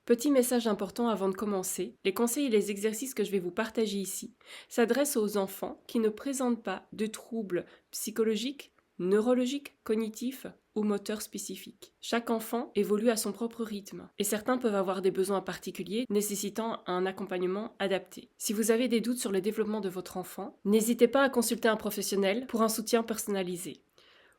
Petit message important avant de commencer, les conseils et les exercices que je vais vous partager ici s'adressent aux enfants qui ne présentent pas de troubles psychologiques, neurologiques, cognitifs ou moteurs spécifiques. Chaque enfant évolue à son propre rythme et certains peuvent avoir des besoins particuliers nécessitant un accompagnement adapté. Si vous avez des doutes sur le développement de votre enfant, n'hésitez pas à consulter un professionnel pour un soutien personnalisé.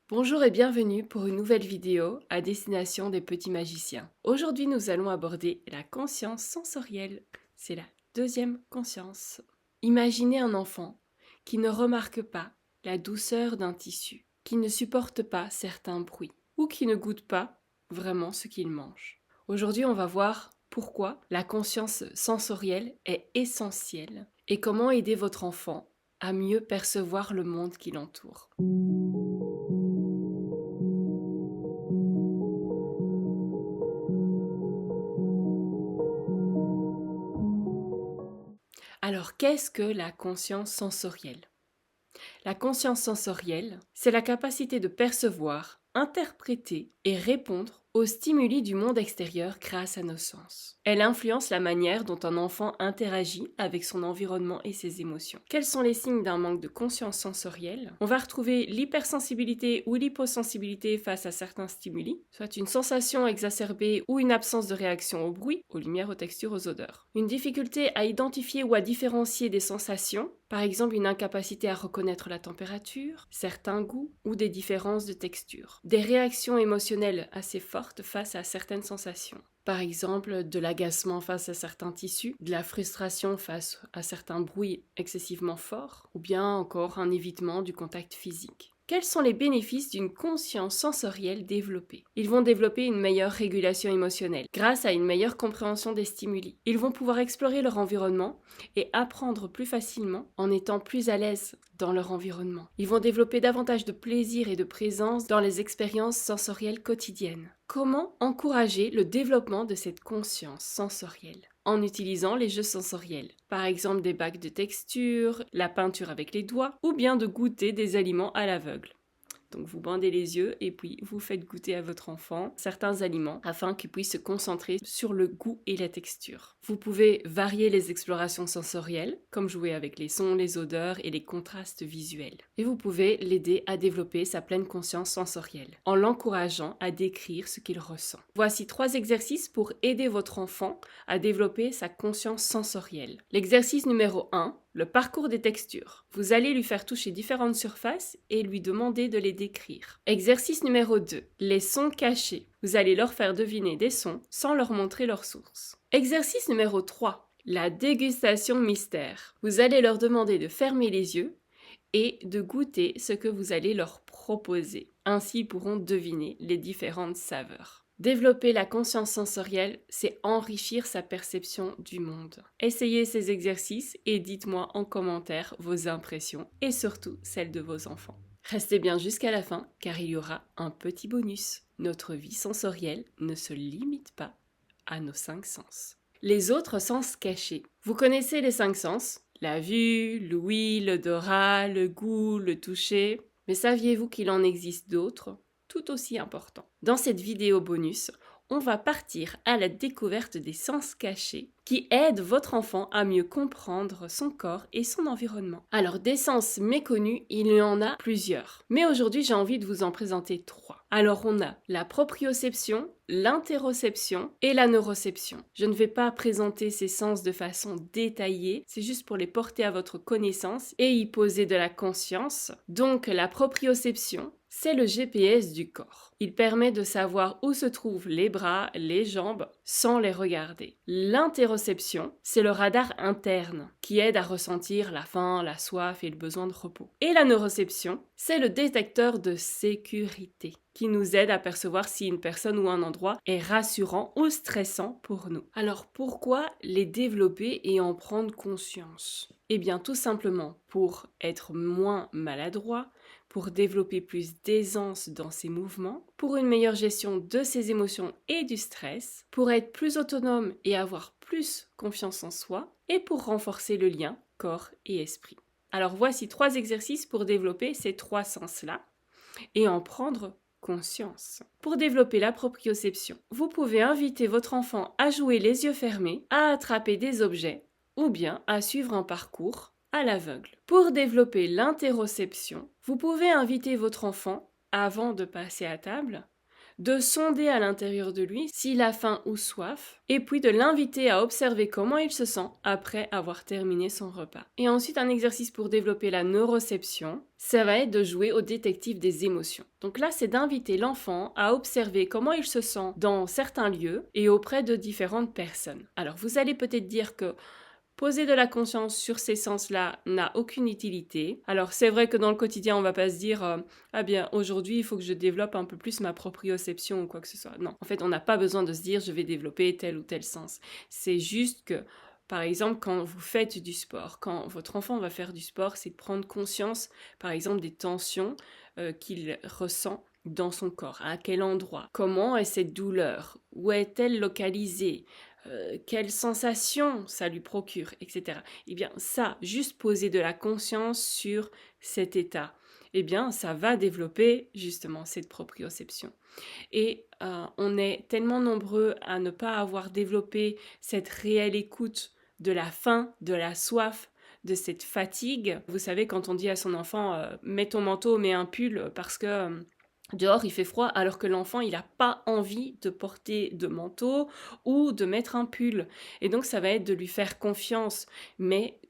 Bonjour et bienvenue pour une nouvelle vidéo à destination des petits magiciens. Aujourd'hui, nous allons aborder la conscience sensorielle. C'est la deuxième conscience. Imaginez un enfant qui ne remarque pas la douceur d'un tissu, qui ne supporte pas certains bruits ou qui ne goûte pas vraiment ce qu'il mange. Aujourd'hui, on va voir pourquoi la conscience sensorielle est essentielle et comment aider votre enfant à mieux percevoir le monde qui l'entoure. Alors, qu'est-ce que la conscience sensorielle? La conscience sensorielle, c'est la capacité de percevoir, interpréter et répondre aux stimuli du monde extérieur grâce à nos sens. Elle influence la manière dont un enfant interagit avec son environnement et ses émotions. Quels sont les signes d'un manque de conscience sensorielle? On va retrouver l'hypersensibilité ou l'hyposensibilité face à certains stimuli, soit une sensation exacerbée ou une absence de réaction au bruit, aux lumières, aux textures, aux odeurs. Une difficulté à identifier ou à différencier des sensations, par exemple une incapacité à reconnaître la température, certains goûts ou des différences de texture. Des réactions émotionnelles assez fortes face à certaines sensations. Par exemple, de l'agacement face à certains tissus, de la frustration face à certains bruits excessivement forts, ou bien encore un évitement du contact physique. Quels sont les bénéfices d'une conscience sensorielle développée? Ils vont développer une meilleure régulation émotionnelle grâce à une meilleure compréhension des stimuli. Ils vont pouvoir explorer leur environnement et apprendre plus facilement en étant plus à l'aise dans leur environnement. Ils vont développer davantage de plaisir et de présence dans les expériences sensorielles quotidiennes. Comment encourager le développement de cette conscience sensorielle? En utilisant les jeux sensoriels, par exemple des bacs de texture, la peinture avec les doigts, ou bien de goûter des aliments à l'aveugle. Donc vous bandez les yeux et puis vous faites goûter à votre enfant certains aliments afin qu'il puisse se concentrer sur le goût et la texture. Vous pouvez varier les explorations sensorielles, comme jouer avec les sons, les odeurs et les contrastes visuels. Et vous pouvez l'aider à développer sa pleine conscience sensorielle, en l'encourageant à décrire ce qu'il ressent. Voici 3 exercices pour aider votre enfant à développer sa conscience sensorielle. L'exercice numéro 1, le parcours des textures. Vous allez lui faire toucher différentes surfaces et lui demander de les décrire. Exercice numéro 2, les sons cachés. Vous allez leur faire deviner des sons sans leur montrer leur source. Exercice numéro 3, la dégustation mystère. Vous allez leur demander de fermer les yeux et de goûter ce que vous allez leur proposer. Ainsi, ils pourront deviner les différentes saveurs. Développer la conscience sensorielle, c'est enrichir sa perception du monde. Essayez ces exercices et dites-moi en commentaire vos impressions et surtout celles de vos enfants. Restez bien jusqu'à la fin car il y aura un petit bonus. Notre vie sensorielle ne se limite pas à nos 5 sens. Les autres sens cachés. Vous connaissez les 5 sens? La vue, l'ouïe, l'odorat, le goût, le toucher. Mais saviez-vous qu'il en existe d'autres tout aussi importants? Dans cette vidéo bonus, on va partir à la découverte des sens cachés qui aident votre enfant à mieux comprendre son corps et son environnement. Alors, des sens méconnus, il y en a plusieurs. Mais aujourd'hui, j'ai envie de vous en présenter 3. Alors, on a la proprioception, l'interoception et la neuroception. Je ne vais pas présenter ces sens de façon détaillée, c'est juste pour les porter à votre connaissance et y poser de la conscience. Donc, la proprioception, c'est le GPS du corps. Il permet de savoir où se trouvent les bras, les jambes, sans les regarder. L'interoception, c'est le radar interne qui aide à ressentir la faim, la soif et le besoin de repos. Et la neuroception, c'est le détecteur de sécurité qui nous aide à percevoir si une personne ou un endroit est rassurant ou stressant pour nous. Alors pourquoi les développer et en prendre conscience? Eh bien tout simplement pour être moins maladroit, pour développer plus d'aisance dans ses mouvements, pour une meilleure gestion de ses émotions et du stress, pour être plus autonome et avoir plus confiance en soi, et pour renforcer le lien corps et esprit. Alors voici 3 exercices pour développer ces 3 sens-là et en prendre conscience. Pour développer la proprioception, vous pouvez inviter votre enfant à jouer les yeux fermés, à attraper des objets ou bien à suivre un parcours à l'aveugle. Pour développer l'interoception, vous pouvez inviter votre enfant, avant de passer à table, de sonder à l'intérieur de lui s'il a faim ou soif, et puis de l'inviter à observer comment il se sent après avoir terminé son repas. Et ensuite, un exercice pour développer la neuroception, ça va être de jouer au détective des émotions. Donc là, c'est d'inviter l'enfant à observer comment il se sent dans certains lieux et auprès de différentes personnes. Alors, vous allez peut-être dire que poser de la conscience sur ces sens-là n'a aucune utilité. Alors c'est vrai que dans le quotidien, on va pas se dire ah bien aujourd'hui il faut que je développe un peu plus ma proprioception ou quoi que ce soit. Non, en fait on n'a pas besoin de se dire je vais développer tel ou tel sens. C'est juste que par exemple, quand vous faites du sport, quand votre enfant va faire du sport, c'est de prendre conscience, par exemple, des tensions qu'il ressent dans son corps. À quel endroit? Comment est cette douleur? Où est-elle localisée? Quelle sensation ça lui procure, etc. Eh bien, ça, juste poser de la conscience sur cet état, eh bien, ça va développer justement cette proprioception. Et on est tellement nombreux à ne pas avoir développé cette réelle écoute de la faim, de la soif, de cette fatigue. Vous savez, quand on dit à son enfant mets ton manteau, mets un pull parce que dehors il fait froid, alors que l'enfant il n'a pas envie de porter de manteau ou de mettre un pull. Et donc ça va être de lui faire confiance, mais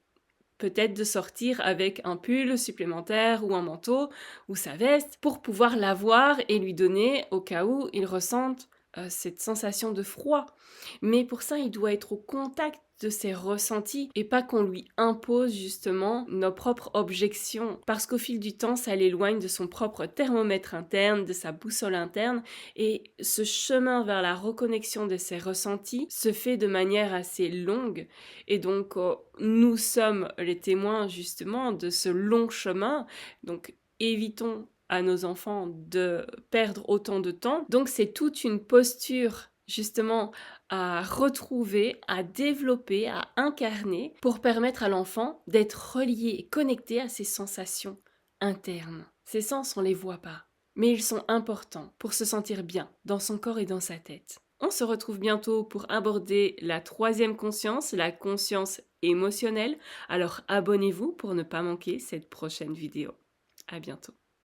peut-être de sortir avec un pull supplémentaire ou un manteau ou sa veste pour pouvoir l'avoir et lui donner au cas où il ressente cette sensation de froid. Mais pour ça, il doit être au contact de ses ressentis et pas qu'on lui impose justement nos propres objections, parce qu'au fil du temps, ça l'éloigne de son propre thermomètre interne, de sa boussole interne, et ce chemin vers la reconnexion de ses ressentis se fait de manière assez longue, et donc nous sommes les témoins justement de ce long chemin, donc évitons à nos enfants de perdre autant de temps. Donc c'est toute une posture justement à retrouver, à développer, à incarner pour permettre à l'enfant d'être relié et connecté à ses sensations internes. Ces sens, on ne les voit pas, mais ils sont importants pour se sentir bien dans son corps et dans sa tête. On se retrouve bientôt pour aborder la troisième conscience, la conscience émotionnelle. Alors abonnez-vous pour ne pas manquer cette prochaine vidéo. À bientôt.